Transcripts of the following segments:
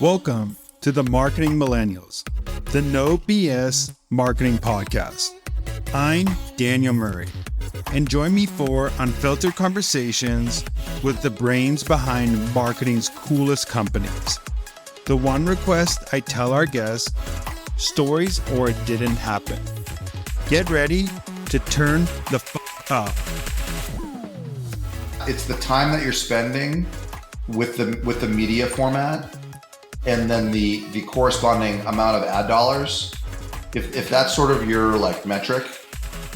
Welcome to the Marketing Millennials, the No BS Marketing Podcast. I'm Daniel Murray, and join me for unfiltered conversations with the brains behind marketing's coolest companies. The one request I tell our guests, stories or it didn't happen. Get ready to turn the up. It's the time that you're spending with the media format and then the corresponding amount of ad dollars. If that's sort of your like metric,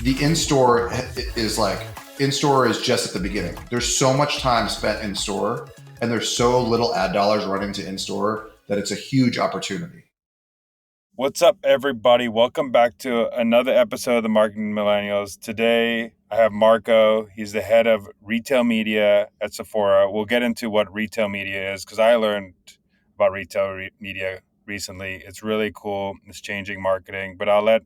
the in-store is just at the beginning. There's so much time spent in store and there's so little ad dollars running to in-store that it's a huge opportunity. What's up, everybody? Welcome back to another episode of the Marketing Millennials. Today, I have Marco. He's the head of retail media at Sephora. We'll get into what retail media is because I learned about retail media recently. It's really cool. It's changing marketing. But I'll let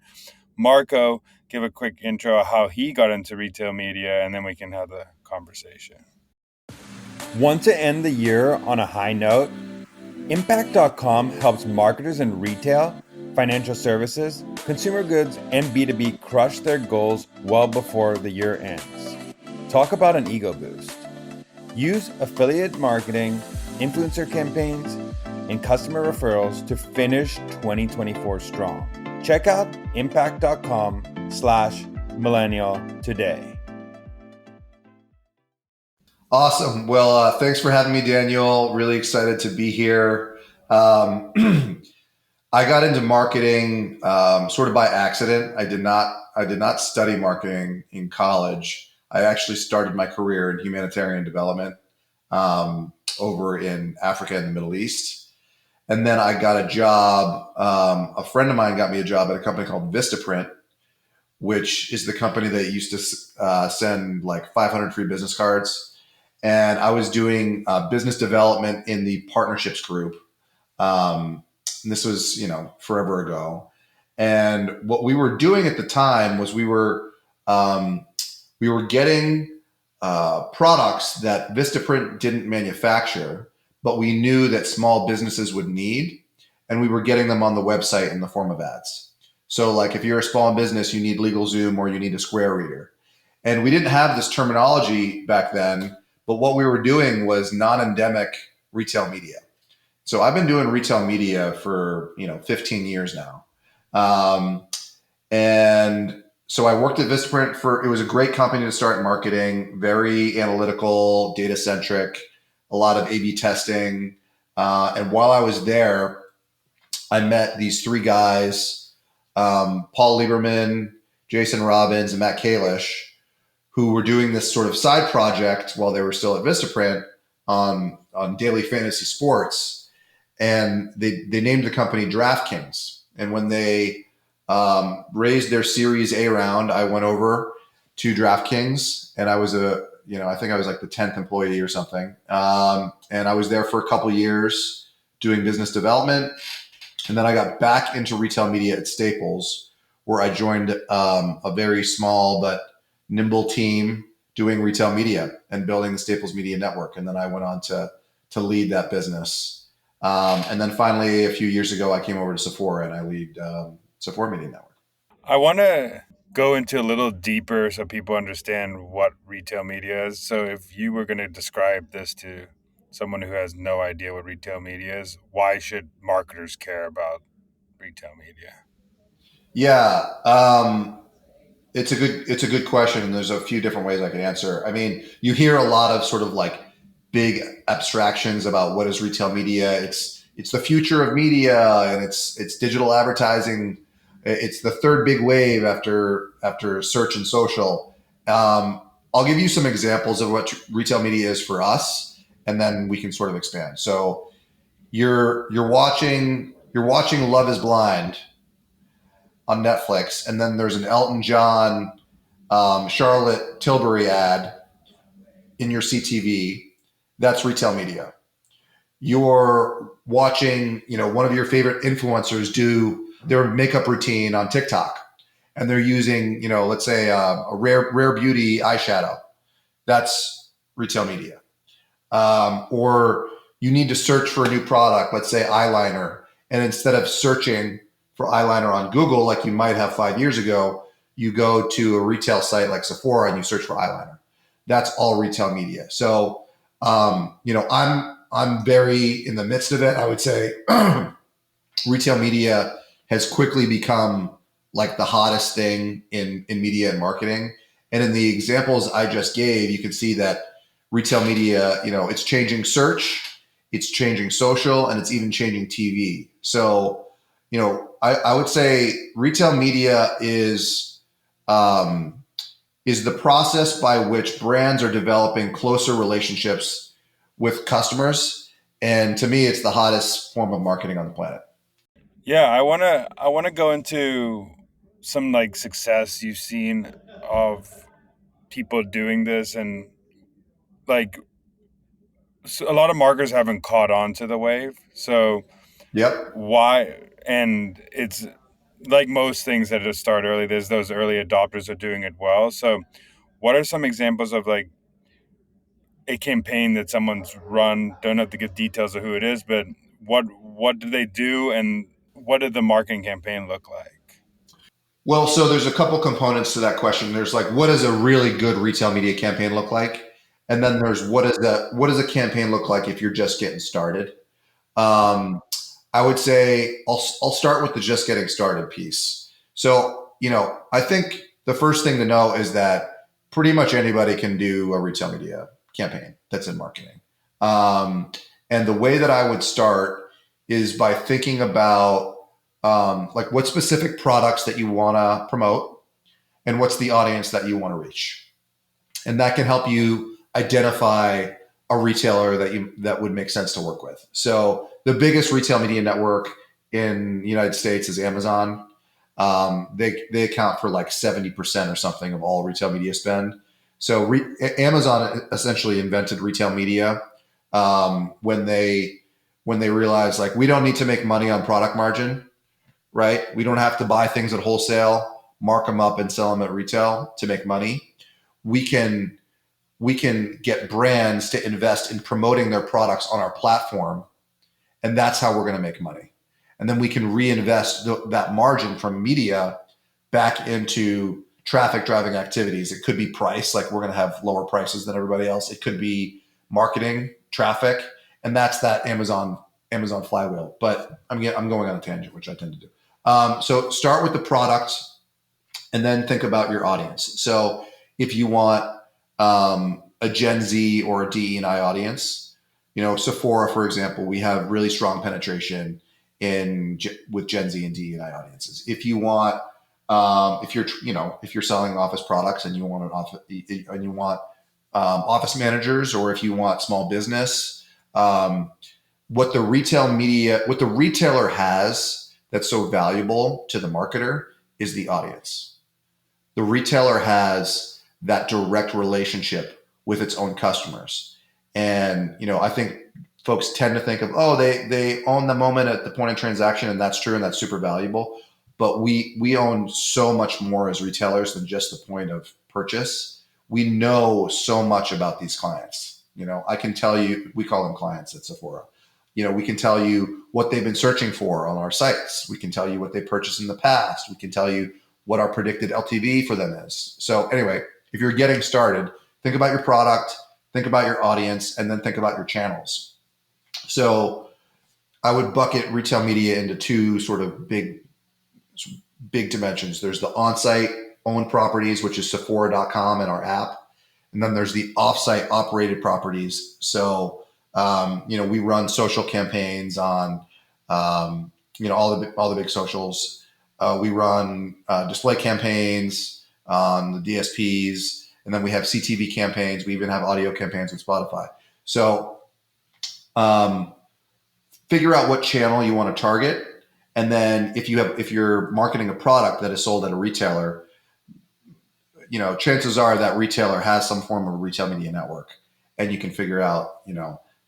Marco give a quick intro of how he got into retail media, and then we can have the conversation. Want to end the year on a high note? Impact.com helps marketers in retail, financial services, consumer goods, and B2B crush their goals well before the year ends. Talk about an ego boost. Use affiliate marketing, influencer campaigns, and customer referrals to finish 2024 strong. Check out impact.com/millennial today. Awesome. Well, thanks for having me, Daniel. Really excited to be here. I got into marketing sort of by accident. I did not study marketing in college. I actually started my career in humanitarian development over in Africa and the Middle East. And then I got a job. A friend of mine got me a job at a company called Vistaprint, which is the company that used to send like 500 free business cards. And I was doing business development in the partnerships group. And this was, forever ago. And what we were doing at the time was we were getting products that Vistaprint didn't manufacture, but we knew that small businesses would need, and we were getting them on the website in the form of ads. So like if you're a small business, you need LegalZoom or you need a Square Reader. And we didn't have this terminology back then, but what we were doing was non-endemic retail media. So I've been doing retail media for 15 years now, and so I worked at Vistaprint it was a great company to start marketing, very analytical, data centric, a lot of A/B testing, and while I was there, I met these three guys, Paul Lieberman, Jason Robbins, and Matt Kalish, who were doing this sort of side project while they were still at Vistaprint on daily fantasy sports. And they named the company DraftKings. And when they raised their Series A round, I went over to DraftKings, and I was I think I was like the 10th employee or something. And I was there for a couple of years doing business development. And then I got back into retail media at Staples, where I joined a very small but nimble team doing retail media and building the Staples Media Network. And then I went on to lead that business. And then finally, a few years ago, I came over to Sephora and I lead Sephora Media Network. I want to go into a little deeper so people understand what retail media is. So if you were going to describe this to someone who has no idea what retail media is, why should marketers care about retail media? Yeah, it's a good question, and there's a few different ways I can answer. I mean, you hear a lot of sort of like big abstractions about what is retail media. It's the future of media, and it's digital advertising. It's the third big wave after search and social. I'll give you some examples of what retail media is for us, and then we can sort of expand. So you're watching Love Is Blind on Netflix, and then there's an Elton John, Charlotte Tilbury ad in your CTV. That's retail media. You're watching, one of your favorite influencers do their makeup routine on TikTok, and they're using, let's say a rare beauty eyeshadow. That's retail media. Or you need to search for a new product, let's say eyeliner, and instead of searching for eyeliner on Google like you might have 5 years ago, you go to a retail site like Sephora and you search for eyeliner. That's all retail media. So, I'm very in the midst of it. I would say retail media has quickly become like the hottest thing in media and marketing. And in the examples I just gave, you can see that retail media, it's changing search, it's changing social, and it's even changing TV. So, I would say retail media is the process by which brands are developing closer relationships with customers. And to me, it's the hottest form of marketing on the planet. Yeah, I wanna go into some like success you've seen of people doing this, and like a lot of marketers haven't caught on to the wave. So Yep. why? And it's like most things that just start early. There's those early adopters are doing it well. So what are some examples of like a campaign that someone's run? Don't have to give details of who it is, but what do they do, and what did the marketing campaign look like? Well, so there's a couple components to that question. There's like, what does a really good retail media campaign look like? And then there's what does a campaign look like if you're just getting started? Um, I would say I'll start with the just getting started piece. So, I think the first thing to know is that pretty much anybody can do a retail media campaign that's in marketing. Um, and the way that I would start is by thinking about like what specific products that you want to promote and what's the audience that you want to reach. And that can help you identify a retailer that would make sense to work with. So the biggest retail media network in the United States is Amazon. They account for like 70% or something of all retail media spend. So Amazon essentially invented retail media when they realized like we don't need to make money on product margin, right? We don't have to buy things at wholesale, mark them up, and sell them at retail to make money. We can get brands to invest in promoting their products on our platform, and that's how we're going to make money. And then we can reinvest that margin from media back into traffic driving activities. It could be price, like we're going to have lower prices than everybody else. It could be marketing, traffic, and that's that Amazon flywheel. But I'm going on a tangent, which I tend to do. So start with the product and then think about your audience. So if you want a Gen Z or a DE&I audience, Sephora, for example, we have really strong penetration with Gen Z and DE&I audiences. If you want, if you're selling office products and you want office managers, or if you want small business, what the retailer has that's so valuable to the marketer is the audience. The retailer has that direct relationship with its own customers. And, I think folks tend to think of, they own the moment at the point of transaction, and that's true, and that's super valuable. But we own so much more as retailers than just the point of purchase. We know so much about these clients. I can tell you, we call them clients at Sephora. We can tell you what they've been searching for on our sites. We can tell you what they purchased in the past. We can tell you what our predicted LTV for them is. So anyway, if you're getting started, think about your product, think about your audience, and then think about your channels. So I would bucket retail media into two sort of big dimensions. There's the on-site owned properties, which is Sephora.com and our app. And then there's the off-site operated properties. So, we run social campaigns on, all the big socials. We run display campaigns on the DSPs, and then we have CTV campaigns. We even have audio campaigns with Spotify. So figure out what channel you want to target. And then if you're marketing a product that is sold at a retailer, chances are that retailer has some form of a retail media network, and you can figure out,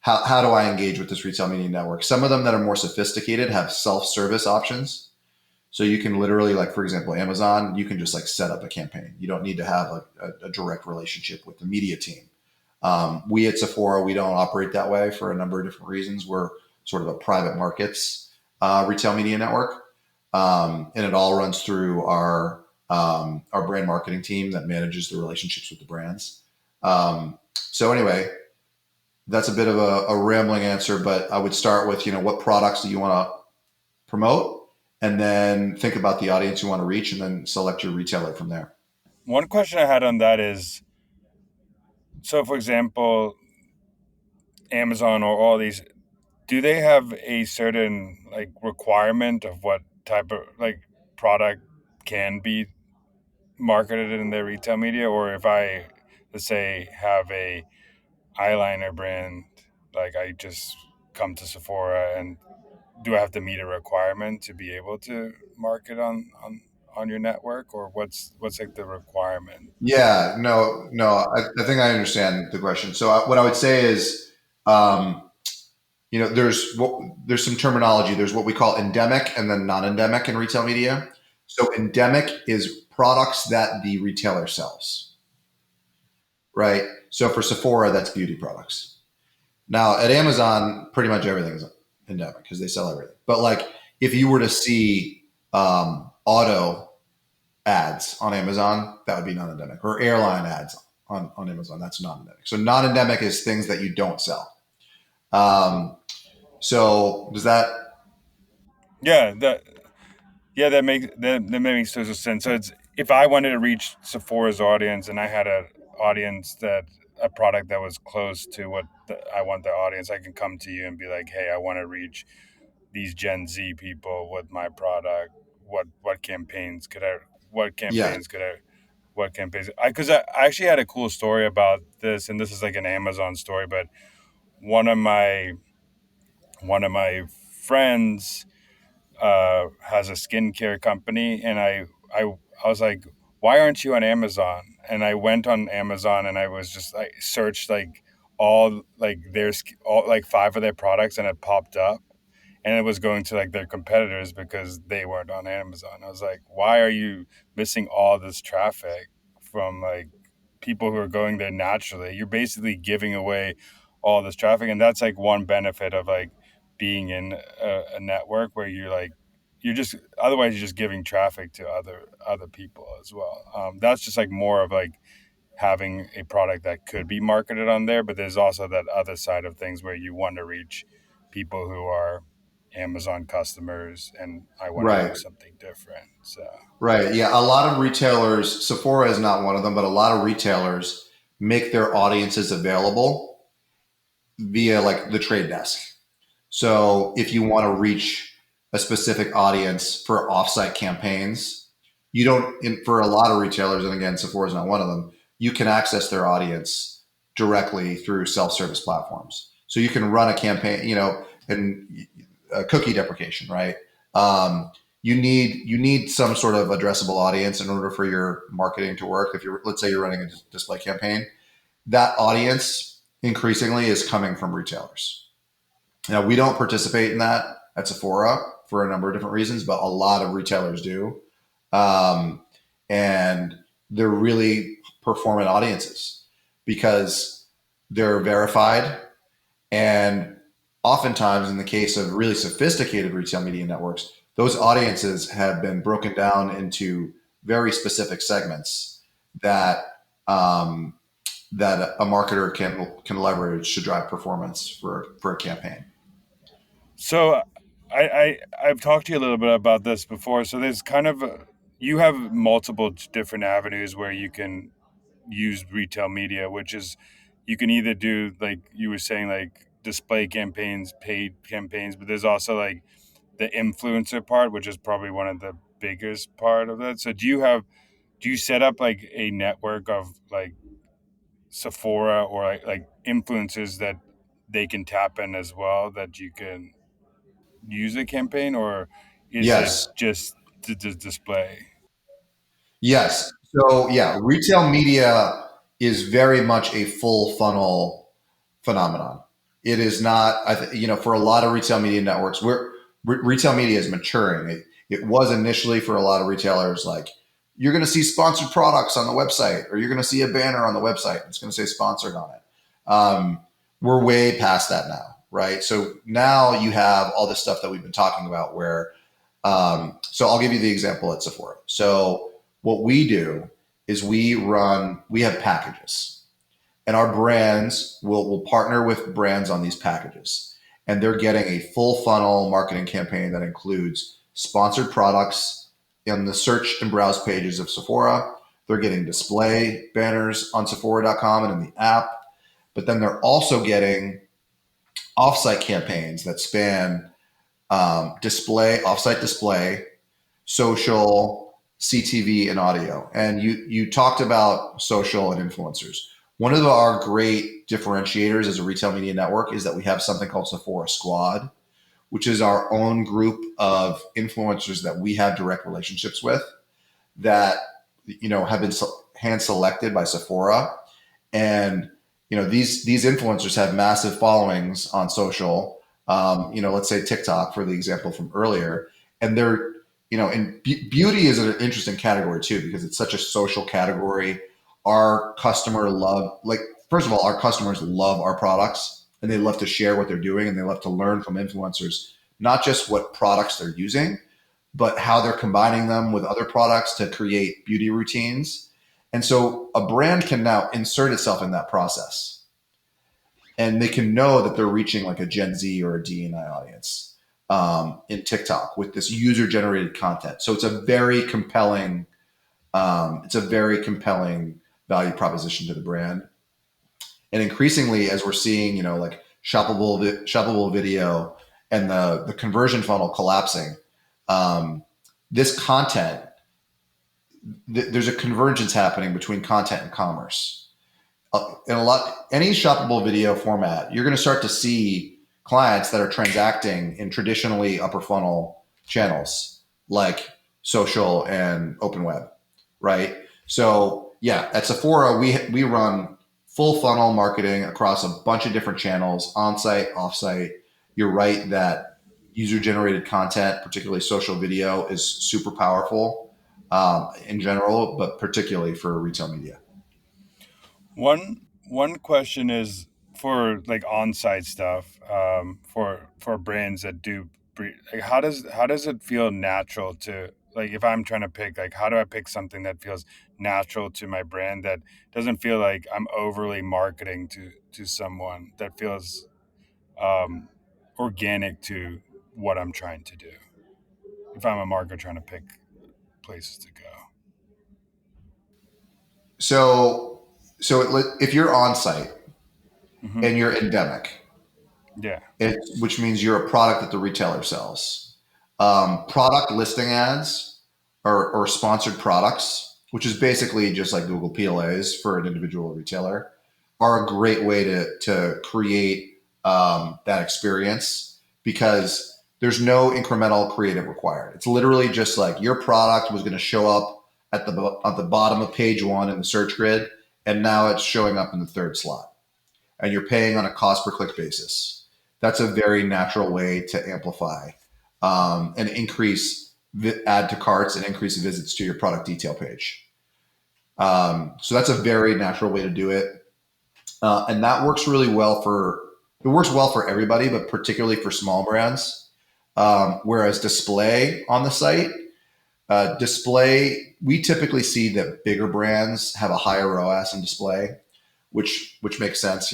how do I engage with this retail media network? Some of them that are more sophisticated have self-service options. So you can literally, like, for example, Amazon, you can just like set up a campaign. You don't need to have a direct relationship with the media team. We at Sephora, we don't operate that way for a number of different reasons. We're sort of a private markets retail media network, and it all runs through our brand marketing team that manages the relationships with the brands. So anyway, that's a bit of a rambling answer, but I would start with, what products do you want to promote, and then think about the audience you want to reach, and then select your retailer from there. One question I had on that is, so for example, Amazon or all these, do they have a certain like requirement of what type of like product can be marketed in their retail media? Or if I, let's say, have a eyeliner brand, like I just come to Sephora, and do I have to meet a requirement to be able to market on your network, or what's like the requirement? Yeah, no, I think I understand the question. So what I would say is, um, there's some terminology. There's what we call endemic and then non-endemic in retail media. So endemic is products that the retailer sells, right? So for Sephora, that's beauty products. Now at Amazon, pretty much everything is endemic because they sell everything. But like if you were to see auto ads on Amazon, that would be non-endemic, or airline ads on Amazon, that's non-endemic. So non-endemic is things that you don't sell. So does that? Yeah, that makes total sense. So it's, if I wanted to reach Sephora's audience and I had a product that was close to what I want the audience, I can come to you and be like, hey, I want to reach these Gen Z people with my product. What campaigns could I? What Yes. campaigns could I? What campaigns? Because I actually had a cool story about this, and this is like an Amazon story, but one of my one of my friends has a skincare company, and I was like, why aren't you on Amazon? And I went on Amazon, and I was just like searched like all like all like five of their products, and it popped up, and it was going to like their competitors because they weren't on Amazon. I was like, why are you missing all this traffic from like people who are going there naturally? You're basically giving away all this traffic, and that's like one benefit of like being in a network where you're just, otherwise you're just giving traffic to other people as well. That's just like more of like having a product that could be marketed on there, but there's also that other side of things where you want to reach people who are Amazon customers, and I want to do Right. something different. So Right. Yeah. A lot of retailers, Sephora is not one of them, but a lot of retailers make their audiences available via like the trade desk. So if you want to reach a specific audience for offsite campaigns, you don't, for a lot of retailers, and again, Sephora is not one of them, you can access their audience directly through self-service platforms. So you can run a campaign, and cookie deprecation, right? You need some sort of addressable audience in order for your marketing to work. If you're, let's say you're running a display campaign, that audience increasingly is coming from retailers. Now, we don't participate in that at Sephora for a number of different reasons, but a lot of retailers do. Um, and they're really performant audiences because they're verified. And oftentimes, in the case of really sophisticated retail media networks, those audiences have been broken down into very specific segments that um, that a marketer can leverage to drive performance for a campaign. So I've talked to you a little bit about this before. So there's kind of you have multiple different avenues where you can use retail media, which is, you can either do like you were saying, like display campaigns, paid campaigns, but there's also like the influencer part, which is probably one of the biggest part of that. So do you set up like a network of like Sephora or like influencers that they can tap in as well, that you can use a campaign, or is it Yes. just the display? Yes. So yeah, retail media is very much a full funnel phenomenon. It is not, for a lot of retail media networks, retail media is maturing. It was initially for a lot of retailers like, you're going to see sponsored products on the website, or you're going to see a banner on the website. It's going to say sponsored on it. Um, we're way past that now, right? So now you have all this stuff that we've been talking about where, so I'll give you the example at Sephora. So what we do is we have packages, and our brands will partner with brands on these packages, and they're getting a full funnel marketing campaign that includes sponsored products in the search and browse pages of Sephora. They're getting display banners on Sephora.com and in the app, but then they're also getting offsite campaigns that span offsite display, social, CTV, and audio. And you talked about social and influencers. One of our great differentiators as a retail media network is that we have something called Sephora Squad, which is our own group of influencers that we have direct relationships with that have been hand selected by Sephora. And these influencers have massive followings on social. Let's say TikTok for the example from earlier, and they're and beauty is an interesting category too because it's such a social category. Our customer love like First of all, our customers love our products and they love to share what they're doing and they love to learn from influencers, not just what products they're using, but how they're combining them with other products to create beauty routines. And so a brand can now insert itself in that process and they can know that they're reaching like a Gen Z or a D&I audience in TikTok with this user generated content. So it's a very compelling value proposition to the brand. And increasingly, as we're seeing, like shoppable video and the conversion funnel collapsing, this content, there's a convergence happening between content and commerce. In any shoppable video format, you're going to start to see clients that are transacting in traditionally upper funnel channels like social and open web, right? So yeah, at Sephora, we run full funnel marketing across a bunch of different channels, on-site, off-site. You're right that user-generated content, particularly social video, is super powerful in general, but particularly for retail media. One question is for like on-site stuff, for brands that do like how does it feel natural to, like, if I'm trying to pick, like, how do I pick something that feels natural to my brand that doesn't feel like I'm overly marketing to someone, that feels um, organic to what I'm trying to do, if I'm a marketer trying to pick places to go. So if you're on site Hmm. and you're endemic, Yeah. which means you're a product that the retailer sells, product listing ads or sponsored products, which is basically just like Google PLAs for an individual retailer, are a great way to create that experience because there's no incremental creative required. It's literally just like your product was going to show up at the bottom of page one in the search grid, and now it's showing up in the third slot, and you're paying on a cost per click basis. That's a very natural way to amplify and increase add to carts and increase visits to your product detail page. So that's a very natural way to do it. And that works really well it works well for everybody, but particularly for small brands. Whereas display on the site, we typically see that bigger brands have a higher ROAS in display, which makes sense,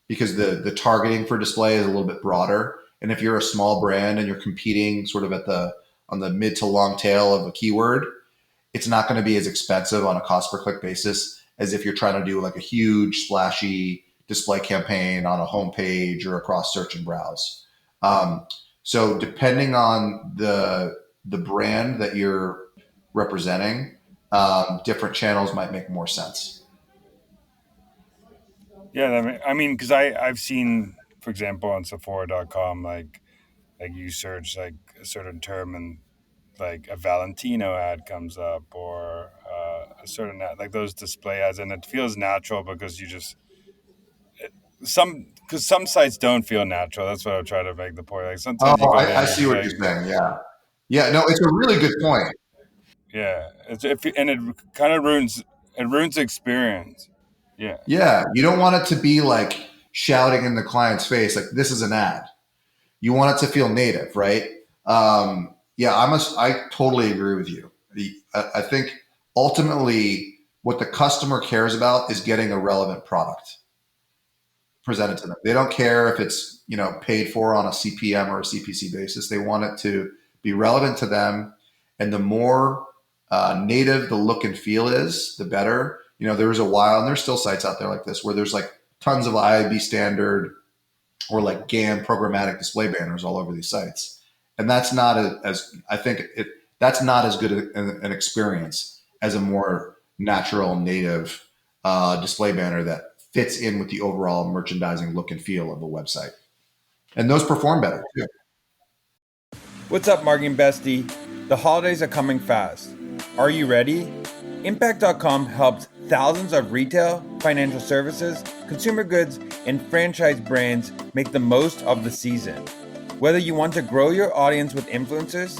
because the targeting for display is a little bit broader. And if you're a small brand and you're competing sort of on the mid to long tail of a keyword, it's not going to be as expensive on a cost per click basis as if you're trying to do like a huge splashy display campaign on a homepage or across search and browse. So depending on the brand that you're representing, different channels might make more sense. Yeah, I mean, because I've seen, for example, on Sephora.com, like you search like a certain term and like a Valentino ad comes up, or a certain ad, like those display ads, and it feels natural because you just some sites don't feel natural. That's what I'm trying to make the point. Like sometimes you Oh, go there I and you're see just what you're like, saying. Yeah. Yeah. No, it's a really good point. yeah, and it kind of ruins the experience. Yeah. Yeah. You don't want it to be like shouting in the client's face, like this is an ad. You want it to feel native, right? Yeah, I totally agree with you. I think ultimately what the customer cares about is getting a relevant product presented to them. They don't care if it's, paid for on a CPM or a CPC basis. They want it to be relevant to them. And the more native the look and feel is, the better. There was a while, and there's still sites out there like this where there's like tons of IAB standard or like GAN programmatic display banners all over these sites. And that's not that's not as good an experience as a more natural native display banner that fits in with the overall merchandising look and feel of the website. And those perform better too. What's up, marketing bestie? The holidays are coming fast. Are you ready? Impact.com helps thousands of retail, financial services, consumer goods, and franchise brands make the most of the season. Whether you want to grow your audience with influencers,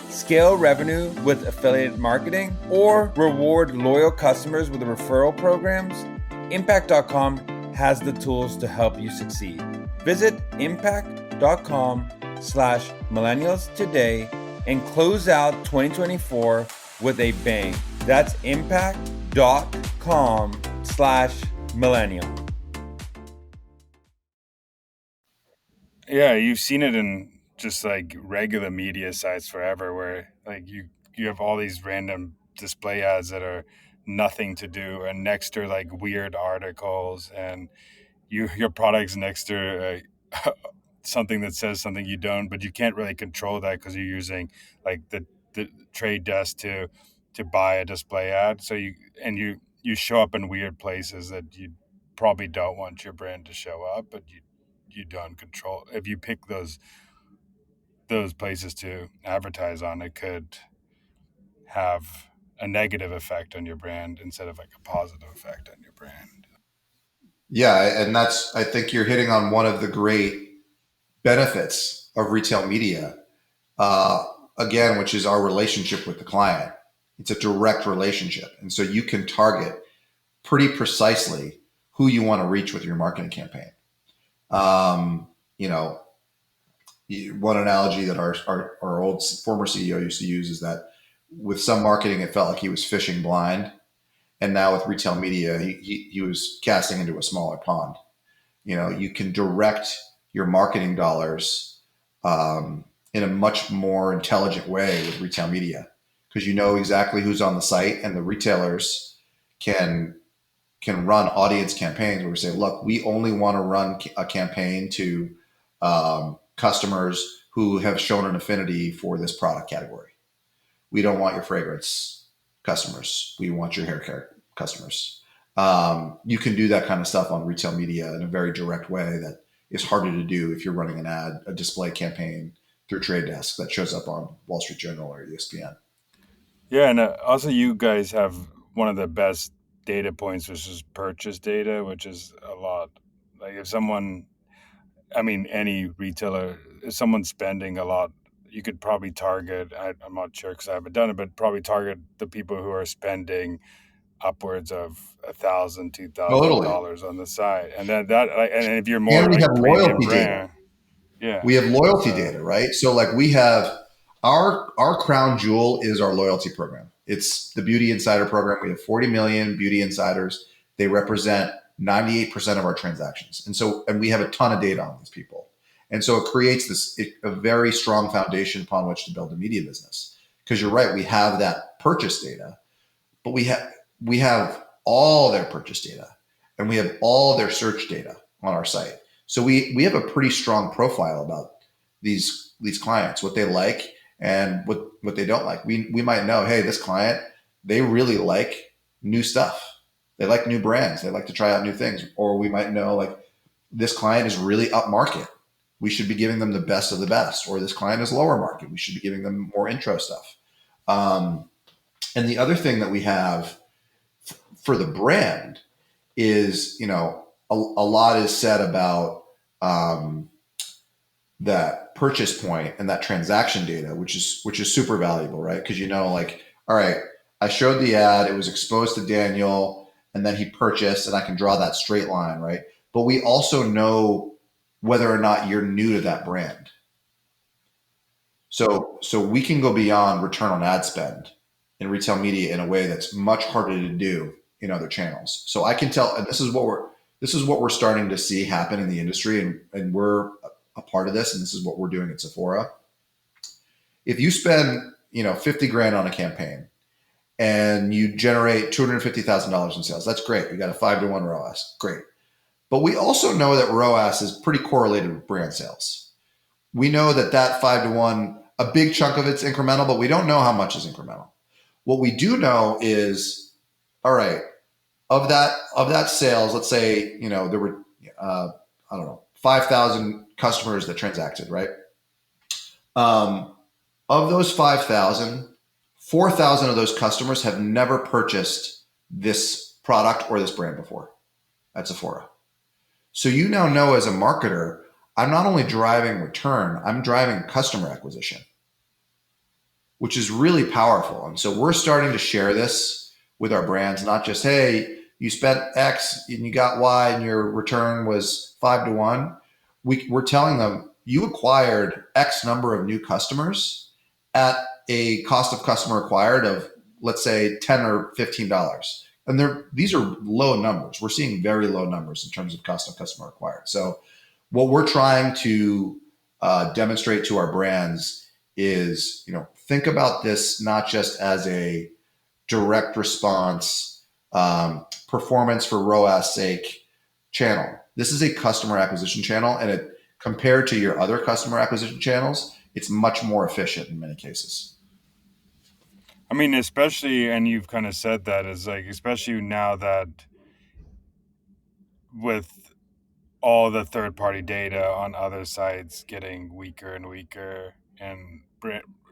scale revenue with affiliate marketing, or reward loyal customers with referral programs, Impact.com has the tools to help you succeed. Visit impact.com/millennials today and close out 2024 with a bang. That's impact.com/millennial. Yeah, you've seen it in just like regular media sites forever where like you have all these random display ads that are nothing to do, and next to like weird articles, and your product's next to something that says something you don't, but you can't really control that because you're using like the trade desk to buy a display ad. So you show up in weird places that you probably don't want your brand to show up, but you don't control. If you pick those places to advertise on, it could have a negative effect on your brand instead of like a positive effect on your brand. Yeah. And I think you're hitting on one of the great benefits of retail media, uh, again, which is our relationship with the client. It's a direct relationship. And so you can target pretty precisely who you want to reach with your marketing campaign. Um, you know, One analogy that our old former CEO used to use is that with some marketing, it felt like he was fishing blind. And now with retail media, he was casting into a smaller pond. You can direct your marketing dollars in a much more intelligent way with retail media because you know exactly who's on the site, and the retailers can run audience campaigns where we say, look, we only want to run a campaign to customers who have shown an affinity for this product category. We don't want your fragrance customers. We want your hair care customers. You can do that kind of stuff on retail media in a very direct way that is harder to do if you're running a display campaign through Trade Desk that shows up on Wall Street Journal or ESPN. Yeah, and also you guys have one of the best data points, which is purchase data, which is a lot. Like if someone, I mean, any retailer, if someone's spending a lot, you could probably target, I'm not sure because I haven't done it, but probably target the people who are spending upwards of $1,000, Totally. $2,000 on the site. And then and if you're more And we like have premium loyalty data. brand, yeah. We have loyalty data, right? So like we have our crown jewel is our loyalty program. It's the Beauty Insider program. We have 40 million beauty insiders. They represent 98% of our transactions. And we have a ton of data on these people. And so it creates a very strong foundation upon which to build a media business. Because you're right, we have that purchase data, but we have all their purchase data and we have all their search data on our site. So we have a pretty strong profile about these clients, what they like and what they don't like. We might know, hey, this client, they really like new stuff. They like new brands. They like to try out new things. Or we might know like this client is really upmarket. We should be giving them the best of the best. Or this client is lower market. We should be giving them more intro stuff. And the other thing that we have for the brand is, a lot is said about that purchase point and that transaction data, which is super valuable, right? Because like, all right, I showed the ad, it was exposed to Daniel, and then he purchased, and I can draw that straight line, right? But we also know whether or not you're new to that brand. So we can go beyond return on ad spend in retail media in a way that's much harder to do in other channels. So I can tell, and this is what we're starting to see happen in the industry, and we're a part of this, and this is what we're doing at Sephora. If you spend, 50 grand on a campaign and you generate $250,000 in sales, that's great. You got a 5-to-1 ROAS, great. But we also know that ROAS is pretty correlated with brand sales. We know that 5-to-1, a big chunk of it's incremental, but we don't know how much is incremental. What we do know is, all right, of that sales, let's say, there were, 5,000 customers that transacted, right? Of those 5,000, 4,000 of those customers have never purchased this product or this brand before at Sephora. So you now know as a marketer, I'm not only driving return, I'm driving customer acquisition, which is really powerful. And so we're starting to share this with our brands, not just, hey, you spent X and you got Y and your return was 5-to-1. We're telling them you acquired X number of new customers at a cost of customer acquired of, let's say, $10 or $15. And these are low numbers. We're seeing very low numbers in terms of cost of customer acquired. So what we're trying to demonstrate to our brands is, think about this not just as a direct response, performance for ROAS sake channel. This is a customer acquisition channel, and compared to your other customer acquisition channels, it's much more efficient in many cases. I mean, especially, and you've kind of said that, is like, especially now that with all the third-party data on other sites getting weaker and weaker, and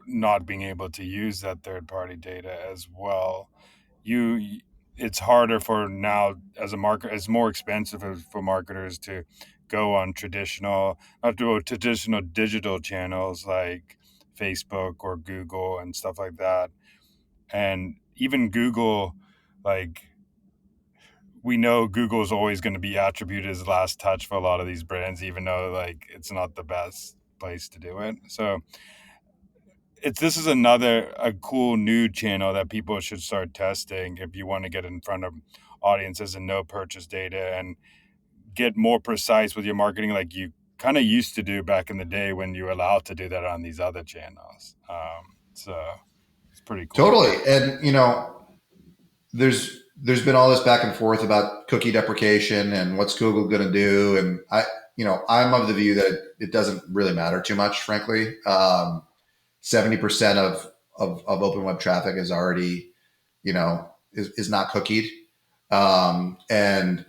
not being able to use that third-party data as well, it's harder for now as a marketer. It's more expensive for marketers to go on traditional digital channels like Facebook or Google and stuff like that. And even Google, like, we know Google's always going to be attributed as last touch for a lot of these brands, even though like it's not the best place to do it. So this is a cool new channel that people should start testing if you want to get in front of audiences and know purchase data and get more precise with your marketing, like you kind of used to do back in the day when you were allowed to do that on these other channels. So it's pretty cool. Totally. And, there's been all this back and forth about cookie deprecation and what's Google going to do. And I'm of the view that it doesn't really matter too much, frankly. 70% of open web traffic is already, is not cookied. And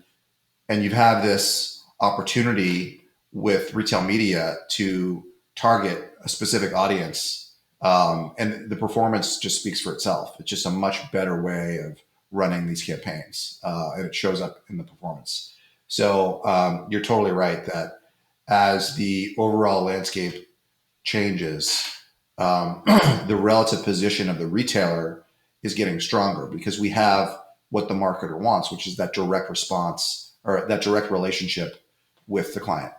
you have this opportunity with retail media to target a specific audience. And the performance just speaks for itself. It's just a much better way of running these campaigns, and it shows up in the performance. So you're totally right that as the overall landscape changes, the relative position of the retailer is getting stronger because we have what the marketer wants, which is that direct response or that direct relationship with the client.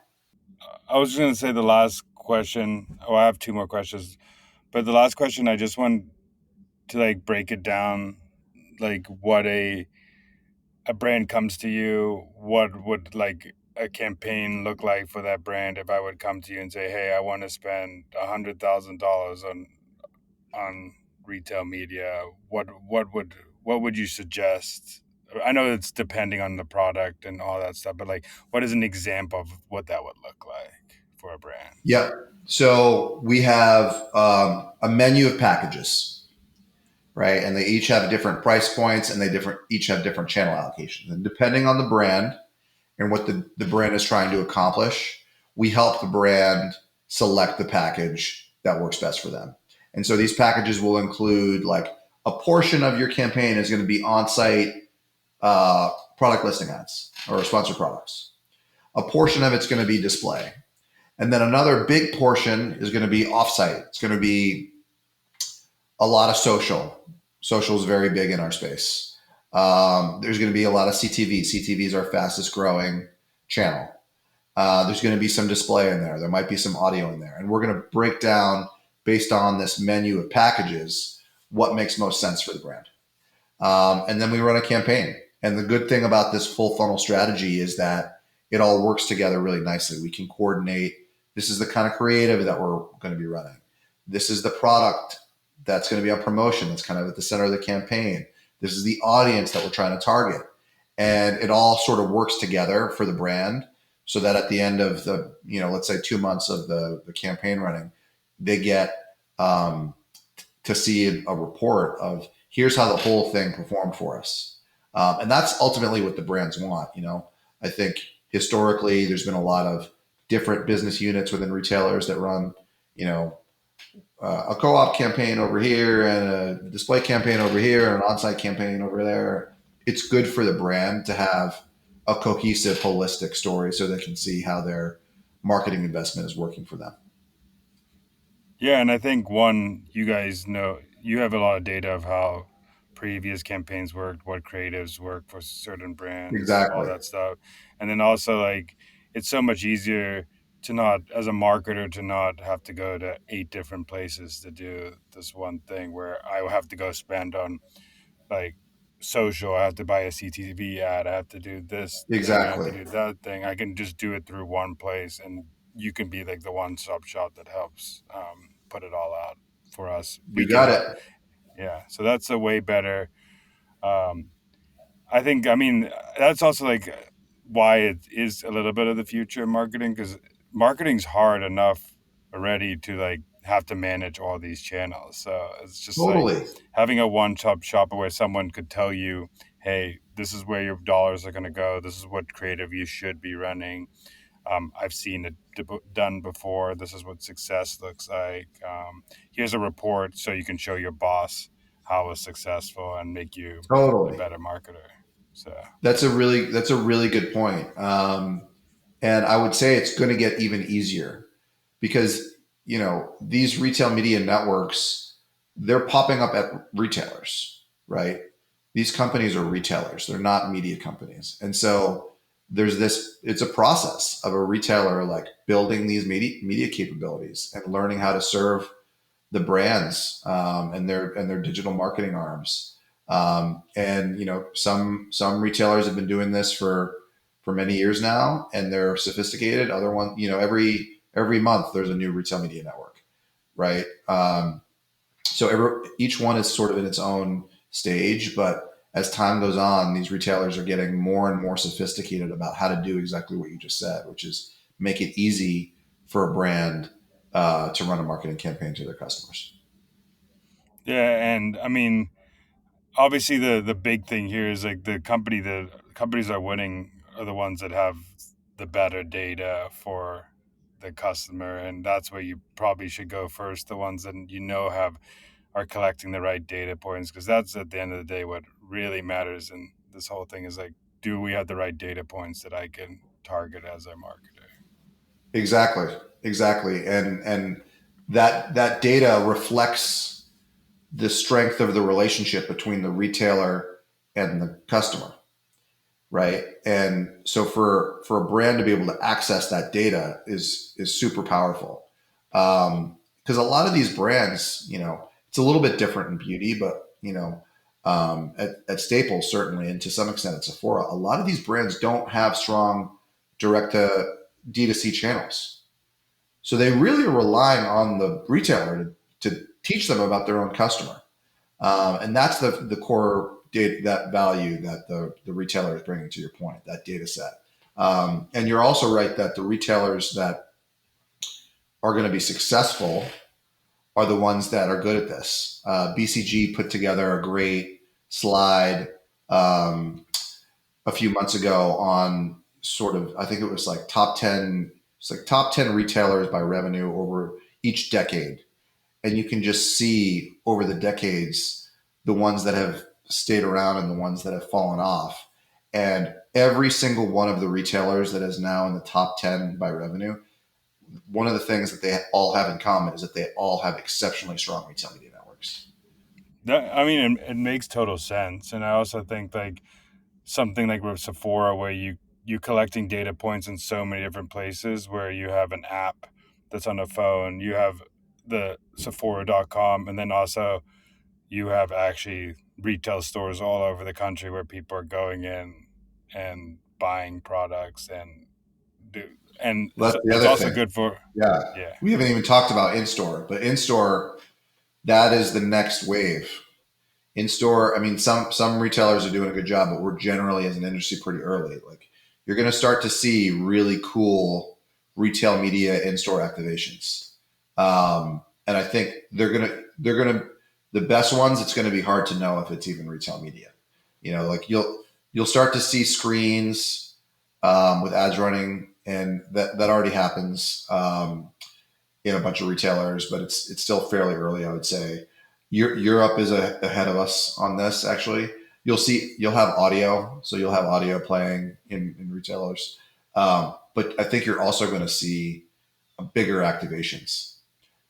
I was going to say the last question. Oh, I have two more questions, but the last question, I just want to like break it down, like what a brand comes to you, what would like a campaign look like for that brand if I would come to you and say, hey, I want to spend $100,000 on retail media. What would you suggest? I know it's depending on the product and all that stuff, but like, what is an example of what that would look like for a brand? Yeah. So we have a menu of packages, right? And they each have different price points, and they each have different channel allocations. And depending on the brand and what the brand is trying to accomplish, we help the brand select the package that works best for them. And so these packages will include like a portion of your campaign is going to be on-site product listing ads or sponsored products. A portion of it's going to be display. And then another big portion is going to be off-site. It's going to be a lot of social. Social is very big in our space. There's going to be a lot of CTV. CTV is our fastest growing channel. There's going to be some display in there. There might be some audio in there. And we're going to break down, based on this menu of packages, what makes most sense for the brand. And then we run a campaign. And the good thing about this full funnel strategy is that it all works together really nicely. We can coordinate. This is the kind of creative that we're going to be running. This is the product that's going to be on promotion. That's kind of at the center of the campaign. This is the audience that we're trying to target. And it all sort of works together for the brand so that at the end of the, let's say 2 months of the campaign running, they get to see a report of here's how the whole thing performed for us. And that's ultimately what the brands want. I think historically there's been a lot of different business units within retailers that run, a co-op campaign over here and a display campaign over here and an on-site campaign over there. It's good for the brand to have a cohesive, holistic story so they can see how their marketing investment is working for them. Yeah, and I think you guys know, you have a lot of data of how previous campaigns worked, what creatives work for certain brands, all Exactly. that stuff. And then also like it's so much easier to not, as a marketer, to not have to go to 8 different places to do this one thing where I will have to go spend on like social. I have to buy a CTV ad. I have to do this thing. I have to Exactly. do that thing. I can just do it through one place, and you can be like the one-stop shop that helps put it all out for us. We You got can, it. yeah. So that's a way better. Um, I think. I mean, that's also like why it is a little bit of the future of marketing, because marketing's hard enough already to like have to manage all these channels. So it's just like Totally. having a one-stop shop where someone could tell you, "Hey, this is where your dollars are going to go. This is what creative you should be running. I've seen it done before. This is what success looks like. Here's a report so you can show your boss how it was successful and make you a Totally. better marketer." So That's a really good point. And I would say it's going to get even easier because, these retail media networks, they're popping up at retailers, right? These companies are retailers. They're not media companies. And so it's a process of a retailer like building these media capabilities and learning how to serve the brands and their digital marketing arms. And some retailers have been doing this for many years now, and they're sophisticated. Other one, every month there's a new retail media network, right? So each one is sort of in its own stage, but as time goes on, these retailers are getting more and more sophisticated about how to do exactly what you just said, which is make it easy for a brand to run a marketing campaign to their customers. yeah, and I mean, obviously the big thing here is like the companies that are winning are the ones that have the better data for the customer, and that's where you probably should go first. The ones that have are collecting the right data points, because that's at the end of the day what really matters in this whole thing is like, do we have the right data points that I can target as a marketer? Exactly, exactly, and that data reflects the strength of the relationship between the retailer and the customer, right? And so for a brand to be able to access that data is super powerful. Because a lot of these brands, it's a little bit different in beauty, but at Staples certainly, and to some extent at Sephora, a lot of these brands don't have strong direct to D2C channels. So they really are relying on the retailer to teach them about their own customer. And that's the core data, that value that the retailer is bringing, to your point, that data set. And you're also right that the retailers that are going to be successful are the ones that are good at this. BCG put together a great slide a few months ago on sort of, I think it was like top 10 retailers by revenue over each decade. And you can just see over the decades the ones that have stayed around and the ones that have fallen off. And every single one of the retailers that is now in the top 10 by revenue, one of the things that they all have in common is that they all have exceptionally strong retail media networks. I mean, it makes total sense, and I also think like something like with Sephora, where you collecting data points in so many different places, where you have an app that's on the phone, you have the Sephora.com, and then also you have actually retail stores all over the country where people are going in and buying products and do and Well, that's the it's other also thing. good for Yeah. yeah. We haven't even talked about in-store, but in-store, that is the next wave. In-store, I mean, some retailers are doing a good job, but we're generally as an industry pretty early. Like you're going to start to see really cool retail media in-store activations. And I think they're gonna the best ones, it's going to be hard to know if it's even retail media. Like you'll start to see screens with ads running, and that already happens in a bunch of retailers, but it's still fairly early, I would say. Europe is ahead of us on this. Actually, you'll have audio, so you'll have audio playing in retailers, but I think you're also going to see bigger activations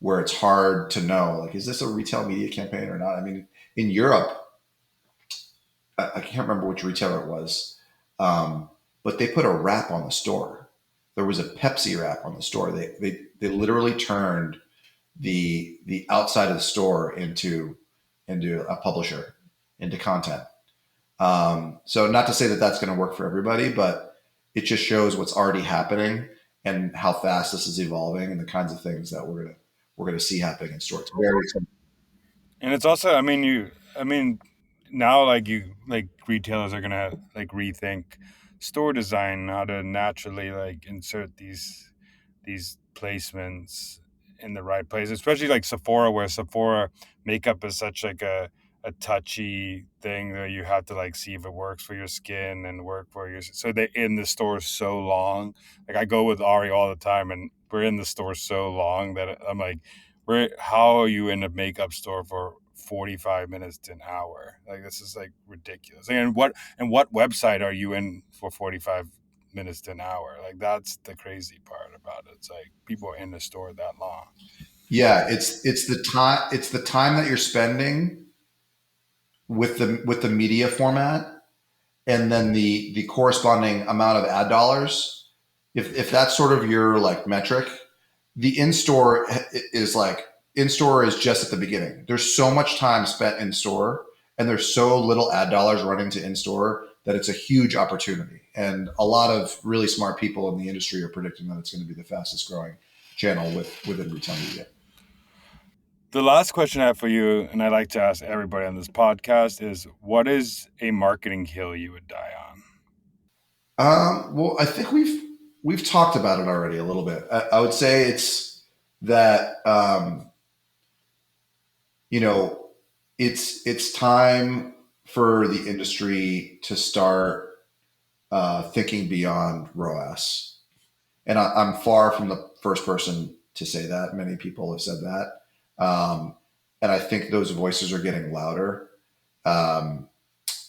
where it's hard to know, like, is this a retail media campaign or not? I mean, in Europe, I can't remember which retailer it was, but they put a wrap on the store. There was a Pepsi wrap on the store. They literally turned the outside of the store into a publisher, into content. So not to say that that's going to work for everybody, but it just shows what's already happening and how fast this is evolving and the kinds of things that we're gonna see happening in stores. Very exciting. And it's also, I mean, now like like retailers are gonna like rethink store design, how to naturally like insert these placements in the right place, especially like Sephora, where Sephora makeup is such like a touchy thing that you have to like see if it works for your skin and work for your, so they're in the store so long. Like I go with Ari all the time and we're in the store so long that I'm like, how are you in a makeup store for 45 minutes to an hour? Like this is like ridiculous. And what website are you in for 45 minutes to an hour? Like that's the crazy part about it. It's like people are in the store that long. Yeah, it's the time that you're spending with the media format, and then the corresponding amount of ad dollars. If that's sort of your like metric, the in store is just at the beginning. There's so much time spent in store, and there's so little ad dollars running to in store that it's a huge opportunity. And a lot of really smart people in the industry are predicting that it's going to be the fastest growing channel within retail media. The last question I have for you, and I like to ask everybody on this podcast, is what is a marketing hill you would die on? Well, I think we've talked about it already a little bit. I would say it's that you know it's time for the industry to start thinking beyond ROAS. And I'm far from the first person to say that. Many people have said that, and I think those voices are getting louder. Um,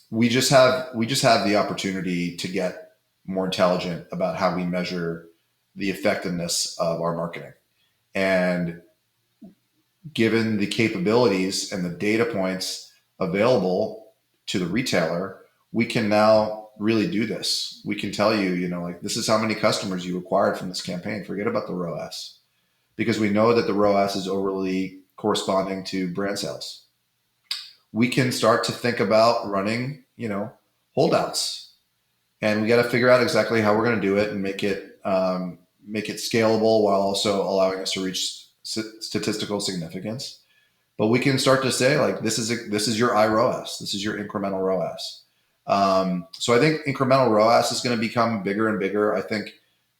we just have the opportunity to get more intelligent about how we measure the effectiveness of our marketing. And given the capabilities and the data points available to the retailer, we can now really do this. We can tell you, like, this is how many customers you acquired from this campaign. Forget about the ROAS, because we know that the ROAS is overly corresponding to brand sales. We can start to think about running, holdouts, and we got to figure out exactly how we're going to do it and make it scalable while also allowing us to reach statistical significance. But we can start to say, like, this is your iROAS, this is your incremental ROAS. So I think incremental ROAS is going to become bigger and bigger. I think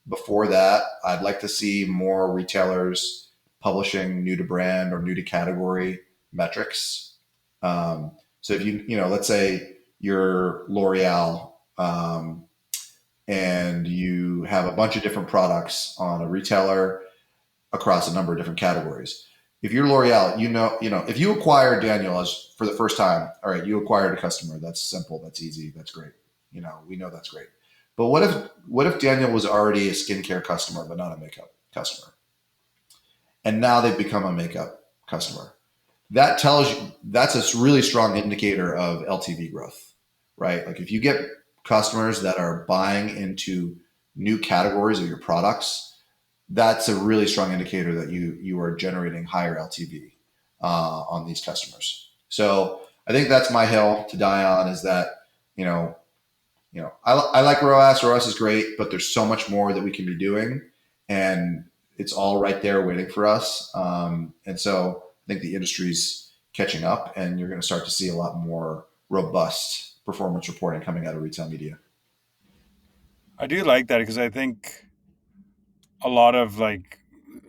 before that, I'd like to see more retailers publishing new to brand or new to category metrics. So if let's say you're L'Oreal, and you have a bunch of different products on a retailer across a number of different categories. If you're L'Oreal, if you acquire Daniel as for the first time, all right, you acquired a customer. That's simple. That's easy. That's great. We know that's great. But what if Daniel was already a skincare customer, but not a makeup customer? And now they've become a makeup customer. that tells you that's a really strong indicator of LTV growth, right? Like if you get customers that are buying into new categories of your products, that's a really strong indicator that you are generating higher LTV on these customers. So I think that's my hill to die on, is that, I like ROAS. ROAS is great, but there's so much more that we can be doing, and it's all right there waiting for us. And so I think the industry's catching up, and you're going to start to see a lot more robust performance reporting coming out of retail media. I do like that, because I think a lot of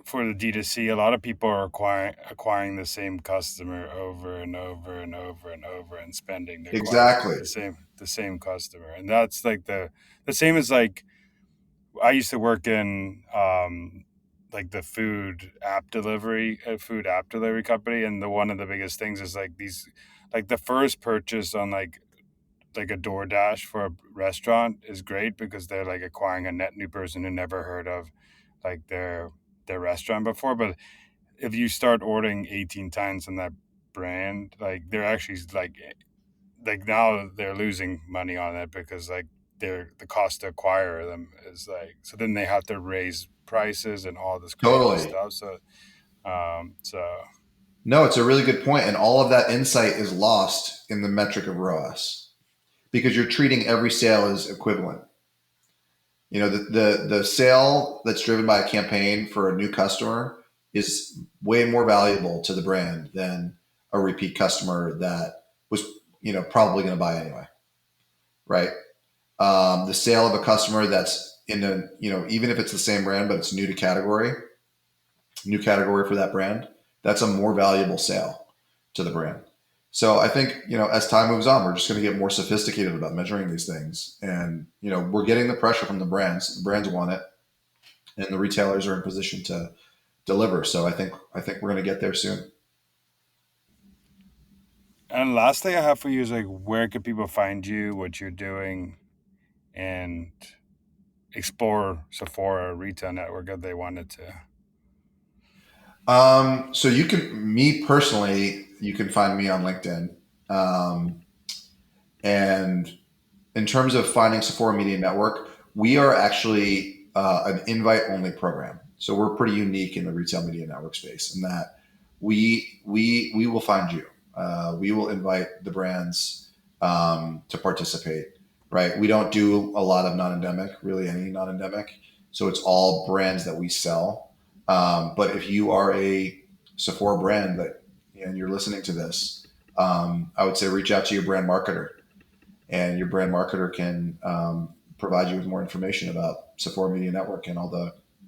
for the D2C, a lot of people are acquiring the same customer over and over and over and over and spending Exactly the same customer. And that's like the same as I used to work in the food app delivery company, and one of the biggest things is the first purchase on like a DoorDash for a restaurant is great, because they're acquiring a net new person who never heard of their restaurant before. But if you start ordering 18 times on that brand, they're actually now they're losing money on it, because the cost to acquire them is so then they have to raise prices and all this crazy totally stuff. So no, it's a really good point, and all of that insight is lost in the metric of ROAS, because you're treating every sale as equivalent. The sale that's driven by a campaign for a new customer is way more valuable to the brand than a repeat customer that was, probably going to buy anyway, right? The sale of a customer that's in even if it's the same brand, but it's new category for that brand, that's a more valuable sale to the brand. So I think, as time moves on, we're just going to get more sophisticated about measuring these things. And, we're getting the pressure from the brands. The brands want it, and the retailers are in position to deliver. So I think we're going to get there soon. And the last thing I have for you is where can people find you, what you're doing, and explore Sephora retail network if they wanted to? So me personally, you can find me on LinkedIn. And in terms of finding Sephora Media Network, we are actually an invite-only program. So we're pretty unique in the retail media network space in that we will find you. We will invite the brands to participate, right? We don't do a lot of non-endemic, really any non-endemic. So it's all brands that we sell. But if you are a Sephora brand and you're listening to this, I would say reach out to your brand marketer, and your brand marketer can provide you with more information about Sephora Media Network and all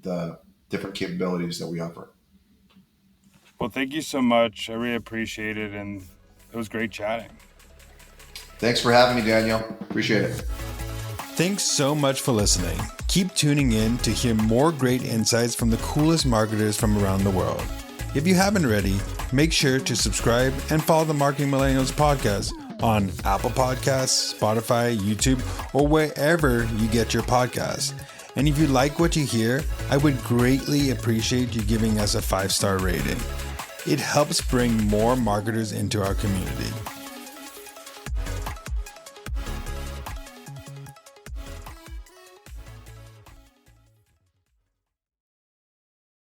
the different capabilities that we offer. Well, thank you so much. I really appreciate it, and it was great chatting. Thanks for having me, Daniel. Appreciate it. Thanks so much for listening. Keep tuning in to hear more great insights from the coolest marketers from around the world. If you haven't already, make sure to subscribe and follow the Marketing Millennials podcast on Apple Podcasts, Spotify, YouTube, or wherever you get your podcasts. And if you like what you hear, I would greatly appreciate you giving us a 5-star rating. It helps bring more marketers into our community.